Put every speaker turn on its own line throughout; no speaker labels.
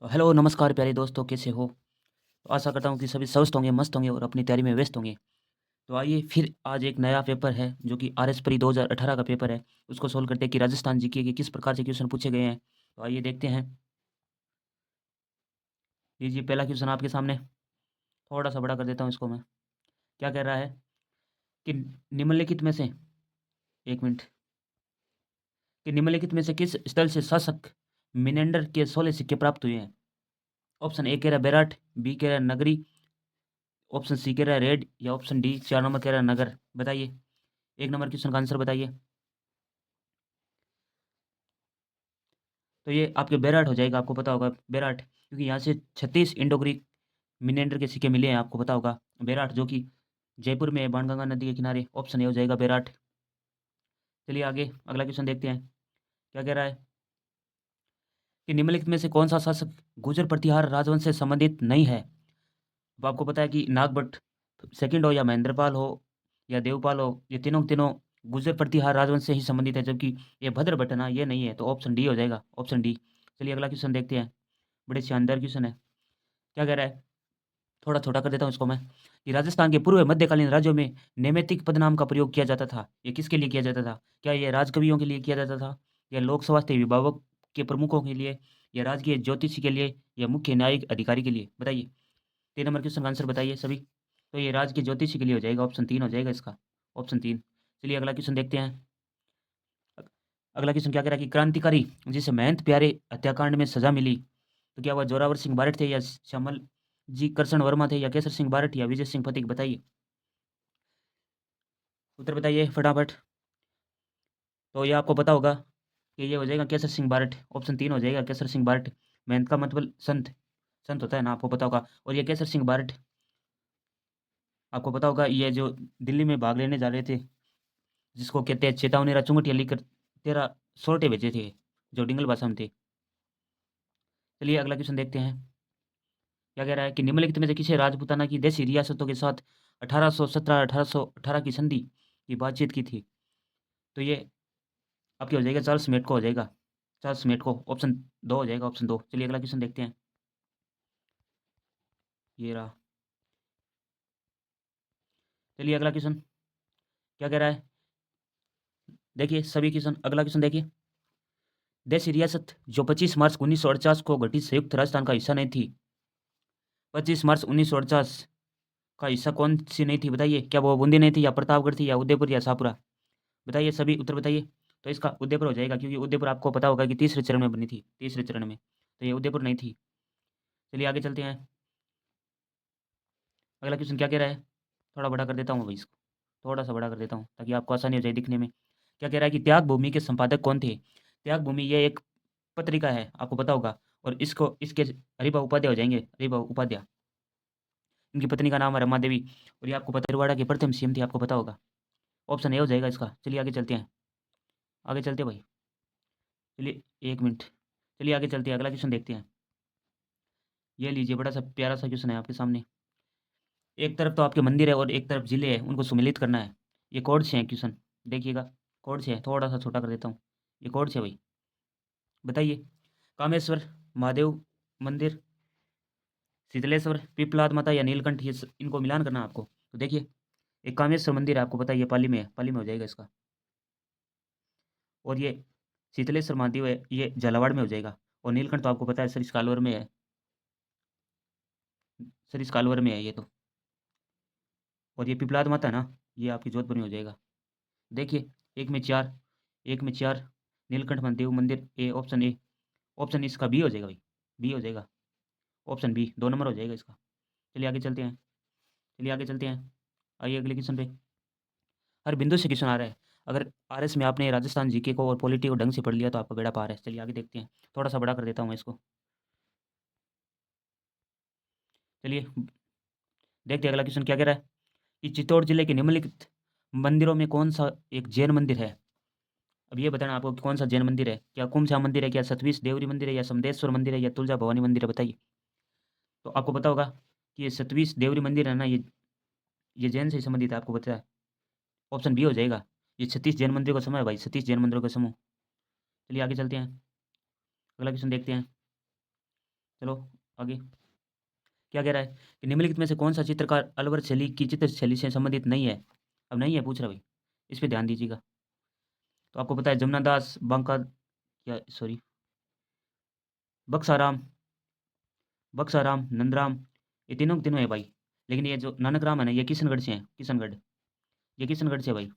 Hello, नमस्कार प्यारे दोस्तों, कैसे हो? तो आशा करता हूँ कि सभी स्वस्थ होंगे, मस्त होंगे और अपनी तैयारी में व्यस्त होंगे। तो आइए फिर आज एक नया पेपर है जो कि आरएस प्री 2018 का पेपर है। उसको सोल्व करते हैं कि राजस्थान जीके के किस प्रकार से क्वेश्चन पूछे गए हैं। तो आइए देखते हैं। लीजिए पहला क्वेश्चन आपके सामने। थोड़ा-सा बड़ा कर देता हूँ इसको मैं। क्या कह रहा है कि निम्नलिखित में से 1 मिनट कि निम्नलिखित में से किस स्थल से शासक मिनेंडर के 16 सिक्के प्राप्त हुए हैं? ऑप्शन ए कह रहा है बेराट, बी कह रहा है नगरी, ऑप्शन सी कह रहा है रेड या ऑप्शन डी 4 नंबर कह रहा है नगर। बताइए। 1 नंबर क्वेश्चन का आंसर बताइए। तो ये आपके बेराट हो जाएगा, आपको पता होगा बेराट, क्योंकि यहाँ से 36 इंडो ग्रीक मिनेंडर के सिक्के मिले हैं, आपको पता होगा। बेराट जो कि जयपुर में है, बाणगंगा नदी के किनारे। ऑप्शन ए हो जाएगा बेराट। चलिए आगे अगला क्वेश्चन देखते हैं। क्या कह रहा है कि निम्नलिखित में से कौन सा शासक गुर्जर प्रतिहार राजवंश से संबंधित नहीं है? अब आपको पता है कि नागभट्ट सेकंड हो या महेंद्रपाल हो या देवपाल हो, ये तीनों के तीनों गुर्जर प्रतिहार राजवंश से ही संबंधित है, जबकि ये भद्रभट्ट है ना, ये नहीं है। तो ऑप्शन डी हो जाएगा, ऑप्शन डी। चलिए अगला क्वेश्चन देखते हैं। बड़े शानदार क्वेश्चन है। क्या कह रहा है, थोड़ा छोटा कर देता हूँ इसको मैं, कि राजस्थान के पूर्व मध्यकालीन राज्यों में नैमित्तिक पदनाम का प्रयोग किया जाता था। ये किसके लिए किया जाता था? क्या ये राजकवियों के लिए किया जाता था, या लोक स्वास्थ्य विभाग के प्रमुखों के लिए, या राजकीय ज्योतिषी के लिए, या मुख्य न्यायिक अधिकारी के लिए? बताइए। 3 नंबर क्वेश्चन का आंसर बताइए सभी। तो ये राजकीय ज्योतिषी के लिए हो जाएगा, ऑप्शन 3 हो जाएगा इसका, ऑप्शन 3। चलिए अगला क्वेश्चन देखते हैं। अगला क्वेश्चन क्या कह रहा है कि क्रांतिकारी जिसे महंत प्यारे हत्याकांड में सजा मिली, तो क्या वह जोरावर सिंह बारठ थे, या श्यामल जी कृष्ण वर्मा थे, या केसर सिंह बारठ, या विजय सिंह फतीक? बताइए। उत्तर बताइए फटाफट। तो ये आपको पता होगा कि ये हो जाएगा केसर सिंह बारठ, ऑप्शन 3 हो जाएगा केसर सिंह बारठ। महंत का मतलब संत, संत होता है ना, आपको पता होगा। और ये केसर सिंह बारठ, आपको पता होगा, ये जो दिल्ली में भाग लेने जा रहे थे, जिसको कहते हैं चेतावनी चुंगटिया लेकर 13 सोरठे भेजे थे, जो डिंगल भाषा में थे। चलिए अगला क्वेश्चन देखते हैं। क्या कह रहा है कि निम्नलिखित में से किसे राजपूताना की देशी रियासतों के साथ 1817-1818 की संधि की बातचीत की थी? तो ये आपकी हो जाएगा चार्ल्स मेट को हो जाएगा, चार्ल्स मेट को। ऑप्शन 2 हो जाएगा, ऑप्शन 2। चलिए अगला क्वेश्चन देखते हैं। ये रहा। चलिए अगला क्वेश्चन क्या कह रहा है, देखिए सभी क्वेश्चन। अगला क्वेश्चन देखिए। देशी रियासत जो 25 मार्च 1948 को गठित संयुक्त राजस्थान का हिस्सा नहीं थी, 25 मार्च 1948 का हिस्सा कौन सी नहीं थी? बताइए। क्या वो बूंदी नहीं थी, या प्रतापगढ़ थी, या उदयपुर, या शाहपुरा? बताइए सभी, उत्तर बताइए। तो इसका उदयपुर हो जाएगा, क्योंकि उदयपुर आपको पता होगा कि तीसरे चरण में बनी थी, तीसरे चरण में। तो ये उदयपुर नहीं थी। चलिए आगे चलते हैं। अगला क्वेश्चन क्या कह रहा है, थोड़ा बड़ा कर देता हूँ भाई इसको, थोड़ा सा बड़ा कर देता हूँ ताकि आपको आसानी हो जाए दिखने में। क्या कह रहा है कि त्याग भूमि के संपादक कौन थे? त्याग भूमि ये एक पत्रिका है, आपको पता होगा। और इसको इसके हरिभा उपाध्याय हो जाएंगे, हरिभा उपाध्याय। इनकी पत्नी का नाम है रमा देवी। और ये आपको पता, रवाड़ा के प्रथम सीएम थी, आपको पता होगा। ऑप्शन ए हो जाएगा इसका। चलिए आगे चलते हैं, आगे चलते हैं भाई। चलिए 1 मिनट। चलिए आगे चलते हैं, अगला क्वेश्चन देखते हैं। ये लीजिए बड़ा सा प्यारा सा क्वेश्चन है आपके सामने। एक तरफ तो आपके मंदिर है और एक तरफ जिले है, उनको सम्मिलित करना है। ये कौन से हैं क्वेश्चन? देखिएगा। कौन से है, थोड़ा सा छोटा कर देता हूँ। ये कौन से है भाई? बताइए। कामेश्वर महादेव मंदिर, शीतलेश्वर, पिपलाद माता, या नीलकंठ, इनको मिलान करना है आपको। तो देखिए, एक कामेश्वर मंदिर है, आपको पता है, ये पाली में है, पाली में हो जाएगा इसका। और ये शीतलेश्वर महादेव है, ये झालावाड़ में हो जाएगा। और नीलकंठ तो आपको पता है सरिस कालवर में है, सरिस कालवर में है ये तो। और ये पिपलाद माता है ना, ये आपकी जोधपुर में हो जाएगा। देखिए, एक में चार, एक में चार। नीलकंठ महादेव मंदिर, ए, ऑप्शन ए। ऑप्शन इसका बी हो जाएगा भाई, बी हो जाएगा, ऑप्शन बी 2 नंबर हो जाएगा इसका। चलिए आगे चलते हैं, चलिए आगे चलते हैं। आइए अगले क्वेश्चन पे। हर बिंदु से क्वेश्चन आ रहा है। अगर आरएस में आपने राजस्थान जीके को और पॉलिटी को ढंग से पढ़ लिया तो आपका बेड़ा पार है। चलिए आगे देखते हैं। थोड़ा सा बड़ा कर देता हूँ मैं इसको। चलिए देखते हैं अगला क्वेश्चन क्या कह रहा है कि चित्तौड़ जिले के निम्नलिखित मंदिरों में कौन सा एक जैन मंदिर है? अब ये बताना आपको कि कौन सा जैन मंदिर है। क्या कुमसा मंदिर है, क्या सतवीश देवरी मंदिर है, या समदेश्वर मंदिर है, या तुलजा भवानी मंदिर है? बताइए। तो आपको पता होगा कि ये सतवीश देवरी मंदिर है ना, ये जैन से संबंधित है, आपको पता है। ऑप्शन बी हो जाएगा। ये 36 जैन मंदिरों का समूह है भाई, 36 जैन मंदिरों का समूह। चलिए आगे चलते हैं, अगला क्वेश्चन देखते हैं। चलो आगे। क्या कह रहा है कि निम्नलिखित में से कौन सा चित्रकार अलवर शैली की चित्र शैली से संबंधित नहीं है। अब नहीं है पूछ रहा भाई, इस पे ध्यान दीजिएगा। तो आपको पता है जमुना दास, बांका, या सॉरी, बक्साराम, बक्साराम, नंदराम, ये तीनों के तीनों है भाई। लेकिन ये जो नानक राम है ना, ये किशनगढ़ से हैं, किशनगढ़। ये किशनगढ़ से है भाई,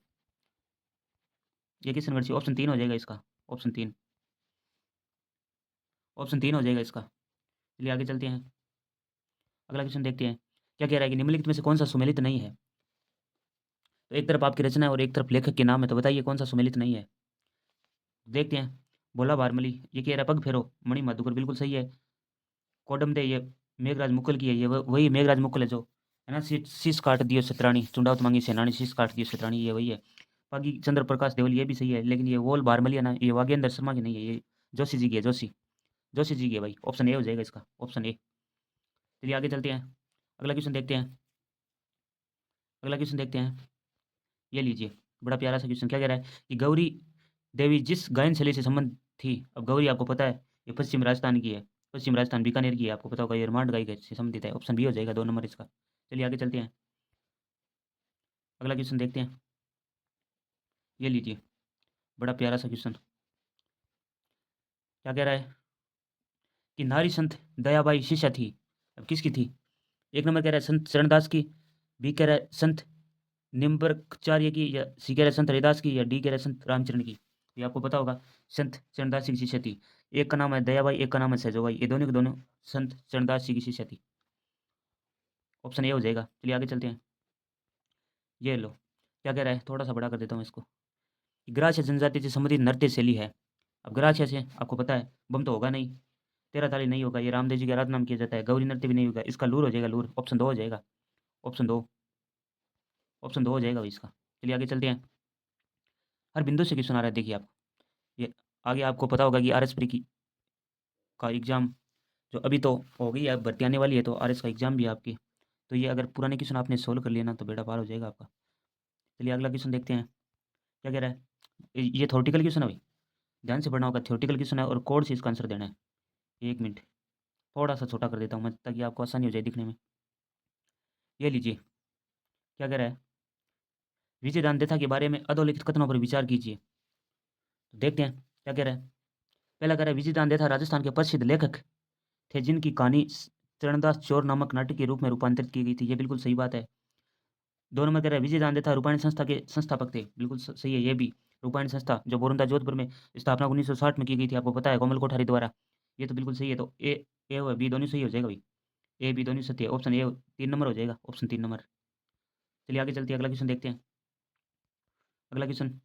ये किशनगढ़ से। ऑप्शन 3 हो जाएगा इसका। ऑप्शन 3, ऑप्शन 3 हो जाएगा इसका। चलिए आगे चलते हैं, अगला क्वेश्चन देखते हैं। क्या कह रहा है कि निम्नलिखित में से कौन सा सुमेलित नहीं है। तो एक तरफ आपकी रचना है और एक तरफ लेखक के नाम है, तो बताइए कौन सा सुमेलित नहीं है। देखते हैं। भोला बारमली, ये कह रहा है पग फेरो, मणि मधुकर, बिल्कुल सही है। कोडम दे, ये मेघराज मुकुल की है, ये वही मेघराज मुकुल है जो है ना, शीश काट दियो सतराणी, चुंडावत मांगी सेनानी, शीश काट दियो सतराणी, ये वही है। बाकी चंद्र प्रकाश देवल, ये भी सही है, लेकिन ये वोल बारमली है ना, ये वागेंद्र शर्मा की नहीं है, ये जोशी जी की है, जोशी, जोशी जी की है भाई। ऑप्शन ए हो जाएगा इसका, ऑप्शन ए। चलिए आगे चलते हैं, अगला क्वेश्चन देखते हैं, अगला क्वेश्चन देखते हैं। ये लीजिए, बड़ा प्यारा सा क्वेश्चन। क्या कह रहा है कि गौरी देवी जिस गायन शैली से संबंध थी। अब गौरी आपको पता है ये पश्चिम राजस्थान की है, पश्चिम राजस्थान बीकानेर की है, आपको पता होगा, ये रोमांड गायिका से संबंधित है। ऑप्शन बी हो जाएगा 2 नंबर इसका। चलिए आगे चलते हैं, अगला क्वेश्चन देखते हैं। ये लीजिए, बड़ा प्यारा सा क्वेश्चन। क्या कह रहा है कि नारी संत दयाबाई शिष्या थी। अब किसकी थी। एक नंबर कह रहा है संत चरणदास की, बी कह रहा है संत निम्बरचार्य की, या सी कह रहा है संत हरिदास की, या डी कह रहा है संत रामचरण की। ये आपको पता होगा, संत चरणदास जी की शिष्या थी। एक का नाम है दयाबाई, एक का नाम है सहजोबाई, ये दोनों के दोनों संत चरणदास जी की शिष्या थी। ऑप्शन ए हो जाएगा। चलिए आगे चलते हैं। ये लो, क्या कह रहा है, थोड़ा सा बड़ा कर देता हूँ इसको। ग्राह्य जनजाति से संबंधित नृत्य शैली है। अब ग्राह्य से आपको पता है बम तो होगा नहीं, तेरा ताली नहीं होगा, ये रामदेव जी के आराधना में किया जाता है, गौरी नृत्य भी नहीं होगा, इसका लूर हो जाएगा, लूर। ऑप्शन 2 हो जाएगा, ऑप्शन 2, ऑप्शन 2 हो जाएगा भाई इसका। चलिए आगे चलते हैं। हर बिंदु से क्वेश्चन आ रहा है, देखिए आप। ये आगे आपको पता होगा कि आरएस प्री की का एग्ज़ाम जो अभी तो हो गई है, अब भर्ती आने वाली है, तो आरएस का एग्ज़ाम भी है आपकी। तो ये अगर पुराने क्वेश्चन आपने सोल्व कर लिया ना, तो बेड़ा पार हो जाएगा आपका। चलिए अगला क्वेश्चन देखते हैं। क्या कह रहा है, ये थ्योरेटिकल क्वेश्चन है भाई, ध्यान से पढ़ना होगा। थ्योरेटिकल क्वेश्चन है और कोड से इसका आंसर देना है। 1 मिनट, थोड़ा सा छोटा कर देता हूँ मैं, ताकि आपको आसानी हो जाए दिखने में। ये लीजिए, क्या कह रहा है, विजय दान देथा के बारे में अधोलिखित कथनों पर विचार कीजिए। तो देखते हैं क्या कह रहा है। पहला कह रहा है विजय दान देथा राजस्थान के प्रसिद्ध लेखक थे, जिनकी कहानी चरणदास चोर नामक नाटक के रूप में रूपांतरित की गई थी। ये बिल्कुल सही बात है। 2 नंबर कह रहा है विजय दान देथा रूपायण संस्था के संस्थापक थे। बिल्कुल सही है ये भी। रूपायण संस्था जो बोरंदा जोधपुर में स्थापना 1960 में की गई थी, आपको पता है, कोमल कोठारी द्वारा। ये तो बिल्कुल सही है। तो ए और बी दोनों सही हो जाएगा भाई, ए बी दोनों सत्य है। ऑप्शन ए 3 नंबर हो जाएगा, ऑप्शन 3 नंबर। चलिए आगे चलते हैं, अगला क्वेश्चन देखते हैं। अगला क्वेश्चन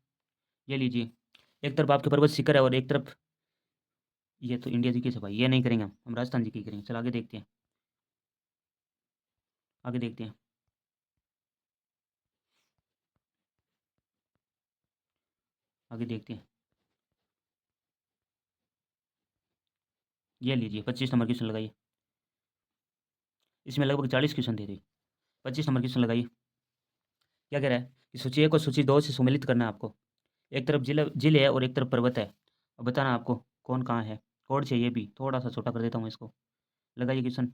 ये लीजिए, एक तरफ आपके पर्वत शिखर है और एक तरफ, ये तो इंडिया जी की सफाई, ये नहीं करेंगे हम राजस्थान जी की करेंगे। चलो आगे देखते हैं, आगे देखते हैं, आगे देखते हैं। ये लीजिए 25 नंबर क्वेश्चन लगाइए। इसमें लगभग 40 क्वेश्चन थे। 25 नंबर क्वेश्चन लगाइए। क्या कह रहा है कि सूची 1 और सूची 2 से सुमेलित करना है आपको। एक तरफ झील है और एक तरफ पर्वत है, अब बताना आपको कौन कहाँ है। कोड चाहिए भी, थोड़ा सा छोटा कर देता हूँ इसको। लगाइए क्वेश्चन।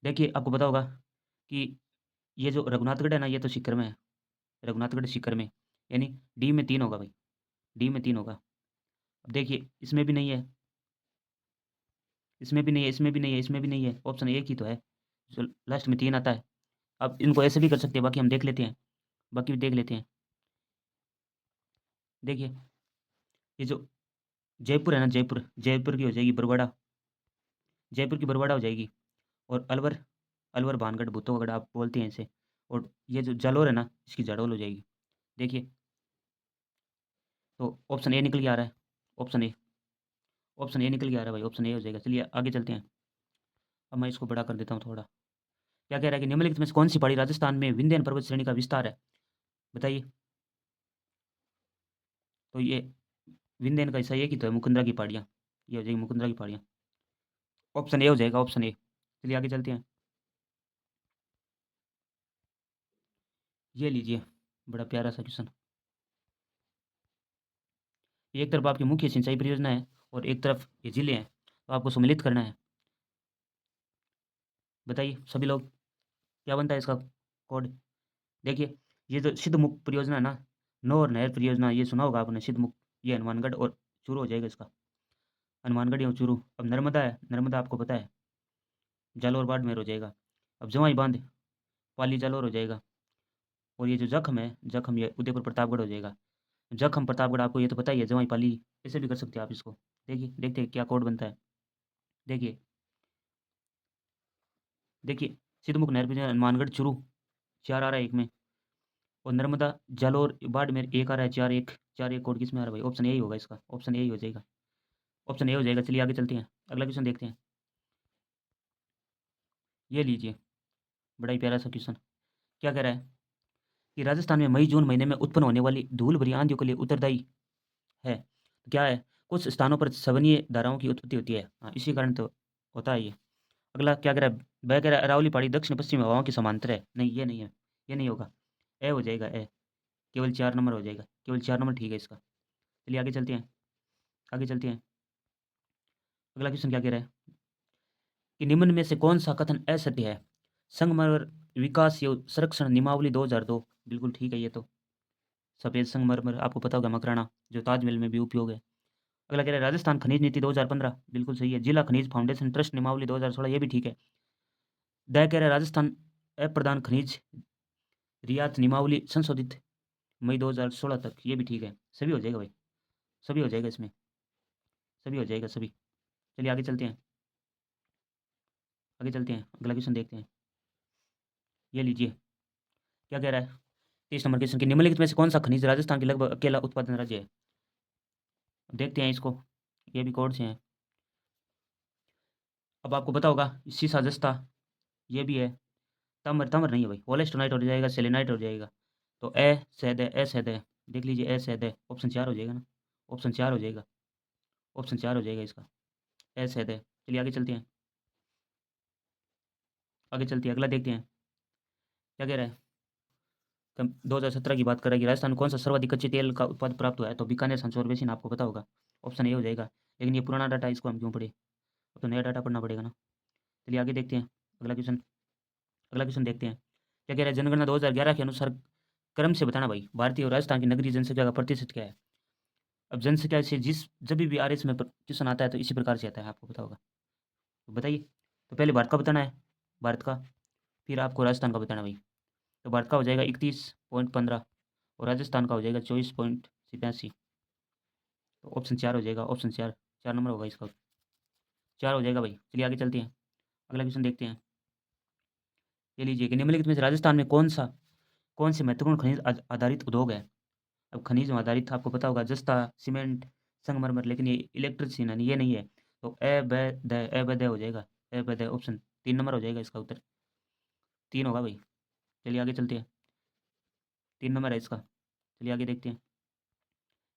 देखिए आपको पता होगा कि ये जो रघुनाथगढ़ है ना, ये तो सीकर में है, रघुनाथगढ़ सीकर में, यानी डी में 3 होगा भाई, डी में 3 होगा। अब देखिए इसमें भी नहीं है, इसमें भी नहीं है, इसमें भी नहीं है, इसमें भी नहीं है, ऑप्शन एक ही तो है जो लास्ट में 3 आता है। अब इनको ऐसे भी कर सकते हैं, बाकी हम देख लेते हैं, बाकी भी देख लेते हैं। देखिए ये जो जयपुर है ना, जयपुर, जयपुर की हो जाएगी बरवाड़ा, जयपुर की बरवाड़ा हो जाएगी। और अलवर, अलवर भानगढ़ भूतोगढ़ आप बोलते हैं इसे। और ये जो जालोर है ना, इसकी जाडोल हो जाएगी। देखिए, तो ऑप्शन ए निकल के आ रहा है, ऑप्शन ए, ऑप्शन ए निकल के आ रहा है भाई, ऑप्शन ए हो जाएगा। चलिए आगे चलते हैं। अब मैं इसको बड़ा कर देता हूँ थोड़ा। क्या कह रहा है कि निम्नलिखित में से कौन सी पहाड़ी राजस्थान में विंध्य पर्वत श्रेणी का विस्तार है, बताइए। तो ये विंध्यन का हिस्सा ये की तो है मुकुंदरा की पहाड़ियाँ, ये हो जाएगी मुकुंदरा की पहाड़ियाँ। ऑप्शन ए हो जाएगा, ऑप्शन ए। चलिए आगे चलते हैं। ये लीजिए, बड़ा प्यारा सा क्वेश्चन। एक तरफ आपकी मुख्य सिंचाई परियोजना है और एक तरफ ये जिले हैं, तो आपको सुमेलित करना है। बताइए सभी लोग, क्या बनता है इसका कोड? देखिए, ये जो सिद्धमुख परियोजना है ना, नौ और नहर परियोजना, ये सुना होगा आपने, सिद्धमुख, ये हनुमानगढ़ और चूरू हो जाएगा इसका। हनुमानगढ़ या चूरू। अब नर्मदा है, नर्मदा आपको पता है, जालौर बाड़मेर हो जाएगा। अब जवाई बांध, पाली जालौर हो जाएगा। और ये जो जखम है, जखम ये उदयपुर प्रतापगढ़ हो जाएगा। जखम प्रतापगढ़ आपको ये तो पता ही है, जवाई पाली, ऐसे भी कर सकते हैं आप इसको। देखिए, देखते हैं क्या कोड बनता है। देखिए, देखिए, सिद्धमुख नहर परियोजना हनुमानगढ़ चूरू, 4 आ रहा है एक में। और नर्मदा जालौर बाड़मेर एक आ रहा है, 4-1, 4-1 कोड किस में आ रहा है भाई? ऑप्शन ए ही होगा इसका, ऑप्शन ए ही हो जाएगा। ऑप्शन ए हो जाएगा। चलिए आगे चलते हैं, अगला क्वेश्चन देखते हैं। ये लीजिए, बड़ा ही प्यारा सा क्वेश्चन। क्या कह रहा है कि राजस्थान में मई जून महीने में उत्पन्न होने वाली धूल भरी आंधियों के लिए उत्तरदायी है। तो क्या है? कुछ स्थानों पर संवहनीय धाराओं की उत्पत्ति होती है। हाँ, इसी कारण तो होता है ये। अगला क्या कह रहा है? वह कह रहा है अरावली पहाड़ी दक्षिण पश्चिम हवाओं की समांतर है। नहीं, ये नहीं है, ये नहीं होगा। ए हो जाएगा, ए। केवल 4 नंबर हो जाएगा, केवल 4 नंबर ठीक है इसका। चलिए आगे चलते हैं, आगे चलते हैं। अगला क्वेश्चन क्या कह रहा है कि निम्न में से कौन सा कथन असत्य है? संगमरमर विकास एवं संरक्षण नियमावली 2002, बिल्कुल ठीक है ये तो। सफ़ेद संगमरमर आपको पता होगा, मकराना, जो ताजमहल में भी उपयोग है। अगला कह रहा है राजस्थान खनिज नीति 2015, बिल्कुल सही है। जिला खनिज फाउंडेशन ट्रस्ट नियमावली 2016, ये भी ठीक है। दया कह रहा है राजस्थान अप्रधान खनिज रियायत नियमावली संशोधित मई 2016 तक, ये भी ठीक है। सभी हो जाएगा भाई, सभी हो जाएगा इसमें, सभी हो जाएगा सभी। चलिए आगे चलते हैं, आगे चलते हैं, अगला क्वेश्चन देखते हैं। ये लीजिए, क्या कह रहा है? 30 नंबर क्वेश्चन, कि निम्नलिखित में से कौन सा खनिज राजस्थान के लगभग अकेला उत्पादन राज्य है? देखते हैं इसको, ये भी कोड से हैं। अब आपको पता होगा, सीसा जस्ता, ये भी है। तमर, तमर नहीं है भाई, वोलेस्टोनाइट हो जाएगा, सेलेनाइट हो जाएगा। तो ए सैद है, ए सैद है। देख लीजिए, ए सैद है, ऑप्शन 4 हो जाएगा ना, ऑप्शन 4 हो जाएगा, ऑप्शन 4 हो जाएगा इसका, ए सैद है। चलिए आगे चलते हैं, आगे चलते हैं, अगला देखते हैं। क्या कह रहा है? 2017 की बात कर रहा है कि राजस्थान में कौन सा सर्वाधिक कच्चे तेल का उत्पाद प्राप्त हुआ है? तो बीकानेर, संचौर बेसिन, आपको पता होगा, ऑप्शन ए हो जाएगा। लेकिन ये पुराना डाटा, इसको हम क्यों पढ़े? अब तो नया डाटा पढ़ना पड़ेगा ना। चलिए आगे देखते हैं, अगला क्वेश्चन, अगला क्वेश्चन देखते हैं। क्या कह रहा है? जनगणना 2011 के अनुसार क्रम से बताना भाई, भारतीय और राजस्थान की नगरीय जनसंख्या का प्रतिशत क्या है? अब जनसंख्या से जिस जब भी आर एस में क्वेश्चन आता है तो इसी प्रकार से आता है, आपको पता होगा। तो बताइए, तो पहले भारत का बताना है, भारत का, फिर आपको राजस्थान का बताना भाई। तो भारत का हो जाएगा 31.15, और राजस्थान का हो जाएगा 24.87। तो ऑप्शन 4 हो जाएगा, ऑप्शन 4, 4 नंबर होगा इसका, 4 हो जाएगा भाई। चलिए आगे चलते हैं, अगला क्वेश्चन देखते हैं। ये लीजिए कि निम्नलिखित में से राजस्थान में कौन से महत्वपूर्ण खनिज आधारित उद्योग है? अब खनिज आधारित आपको पता होगा, जस्ता, सीमेंट, संगमरमर, लेकिन ये इलेक्ट्रिसिटी नहीं, ये नहीं है। तो ए ब द हो जाएगा, ए ब द, ऑप्शन 3 नंबर हो जाएगा इसका उत्तर, 3 होगा भाई। चलिए आगे चलते हैं, 3 नंबर है इसका। चलिए आगे देखते हैं।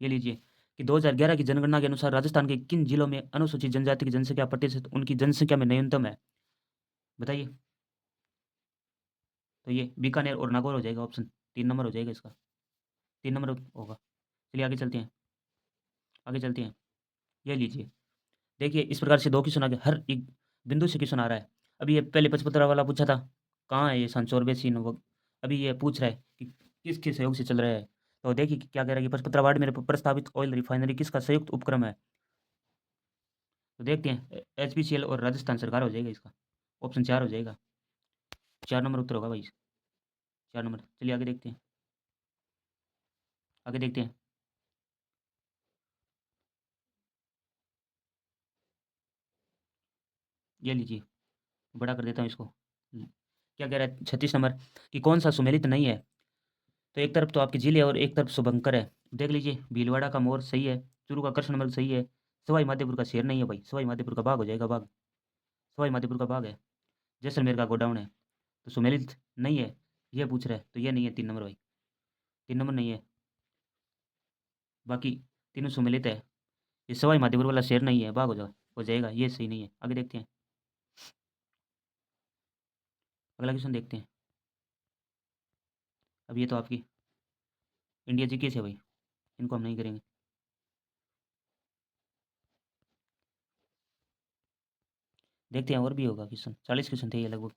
ये लीजिए कि 2011 की जनगणना के अनुसार राजस्थान के किन जिलों में अनुसूचित जनजाति की जनसंख्या प्रतिशत उनकी जनसंख्या में न्यूनतम है? बताइए। तो ये बीकानेर और नागौर हो जाएगा, ऑप्शन 3 नंबर हो जाएगा इसका, 3 नंबर होगा। चलिए आगे चलते हैं, आगे चलते हैं। ये लीजिए, देखिए इस प्रकार से 2 क्वेश्चन आगे, हर एक बिंदु से क्वेश्चन आ रहा है। अभी ये पहले 75 वाला पूछा था, कहाँ है ये सांचौर बेसिन वो, अभी ये पूछ रहा है कि किसके सहयोग से चल रहा है। तो देखिए क्या कह रहा है कि 75 वार्ड में प्रस्तावित ऑयल रिफाइनरी किसका संयुक्त उपक्रम है? तो देखते हैं, एचपीसीएल और राजस्थान सरकार हो जाएगा इसका, ऑप्शन 4 हो जाएगा, 4 नंबर उत्तर होगा भाई, 4 नंबर। चलिए आगे देखते हैं, आगे देखते हैं। ये लीजिए, बड़ा कर देता हूँ इसको। क्या कह रहा है? 36 नंबर, कि कौन सा सुमेलित नहीं है? तो एक तरफ तो आपकी झील है और एक तरफ शुभंकर है। देख लीजिए, भीलवाड़ा का मोर सही है, चूरू का कृष्णमृग सही है, सवाई माधोपुर का शेर नहीं है भाई, सवाई माधोपुर का बाघ हो जाएगा, बाघ, सवाई माधोपुर का बाघ है। जैसलमेर का गोडाउन है। तो सुमेलित नहीं है, ये पूछ रहा है, तो ये नहीं है 3 नंबर भाई, 3 नंबर नहीं है। बाकी तीनों सुमेलित है। ये सवाई माधोपुर वाला शेर नहीं है, बाघ हो जाएगा, ये सही नहीं है। आगे देखते हैं, अगला क्वेश्चन देखते हैं। अब ये तो आपकी इंडिया जीके से भाई, इनको हम नहीं करेंगे। देखते हैं और भी होगा क्वेश्चन, 40 क्वेश्चन थे ये लगभग।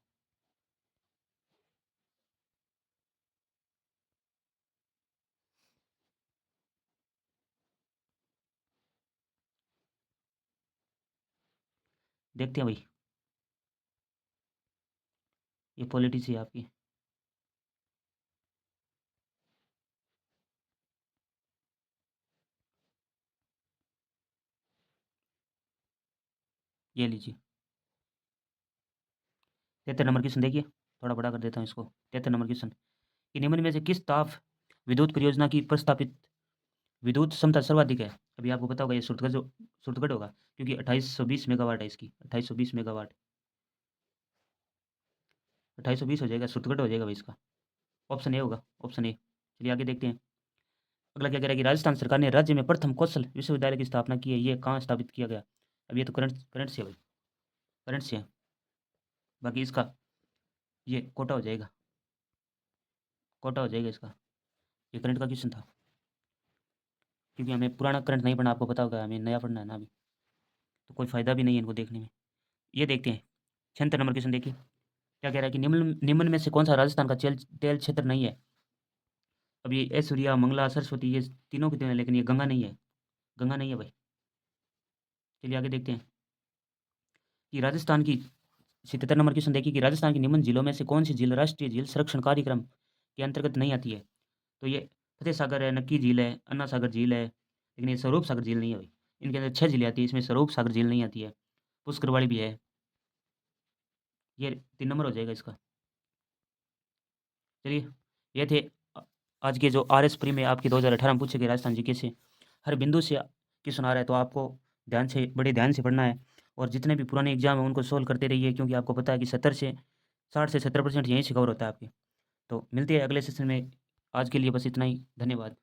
देखते हैं भाई। ये पॉलिटिक्स है आपकी। ये लीजिए 73 नंबर क्वेश्चन देखिए, थोड़ा बड़ा कर देता हूँ इसको। 73 नंबर क्वेश्चन कि निम्न में से किस ताप विद्युत परियोजना की प्रस्तावित विद्युत क्षमता सर्वाधिक है? अभी आपको पता होगा ये सूरतगढ़ होगा, क्योंकि 2820 मेगावाट है इसकी, 2820 मेगावाट। 2820 हो जाएगा, सूरतगढ़ हो जाएगा भाई इसका। ऑप्शन ए होगा, ऑप्शन ए। चलिए आगे देखते हैं। अगला क्या कह रहा है कि राजस्थान सरकार ने राज्य में प्रथम कौशल विश्वविद्यालय की स्थापना की है, ये कहाँ स्थापित किया गया? अब ये तो करंट करंट से है भाई, करंट से है। बाकी इसका ये कोटा हो जाएगा, कोटा हो जाएगा इसका। ये करंट का क्वेश्चन था, क्योंकि हमें पुराना करंट नहीं पढ़ना, आपको पता होगा, हमें नया पढ़ना है ना अभी, तो कोई फ़ायदा भी नहीं है इनको देखने में। ये देखते हैं 76 नंबर क्वेश्चन देखिए। क्या कह रहा है कि निम्न निम्न में से कौन सा राजस्थान का तेल क्षेत्र नहीं है? अब ये ऐश्वर्या, मंगला, सरस्वती, ये तीनों की तीनों है, लेकिन ये गंगा नहीं है, गंगा नहीं है भाई। चलिए आगे देखते हैं कि राजस्थान की 77 नंबर क्वेश्चन देखिए कि राजस्थान की निम्न जिलों में से कौन सी झील राष्ट्रीय झील संरक्षण कार्यक्रम के अंतर्गत नहीं आती है? तो ये फतेह सागर है, नक्की झील है, अन्ना सागर झील है, लेकिन ये स्वरूप सागर झील नहीं है भाई। इनके अंदर 6 झीलें आती है, इसमें स्वरूप सागर झील नहीं आती है। पुष्करवाड़ी भी है। ये 3 नंबर हो जाएगा इसका। चलिए ये थे आज के जो आरएस प्री में आपके 2018 में पूछे गए राजस्थान जीके से हर बिंदु से क्वेश्चन आ रहा है, तो आपको बड़े ध्यान से पढ़ना है, और जितने भी पुराने एग्जाम हैं उनको सोल्व करते रहिए, क्योंकि आपको पता है कि 60 से 70% यहीं से कवर होता है आपके। तो मिलते हैं अगले सेशन में। आज के लिए बस इतना ही, धन्यवाद।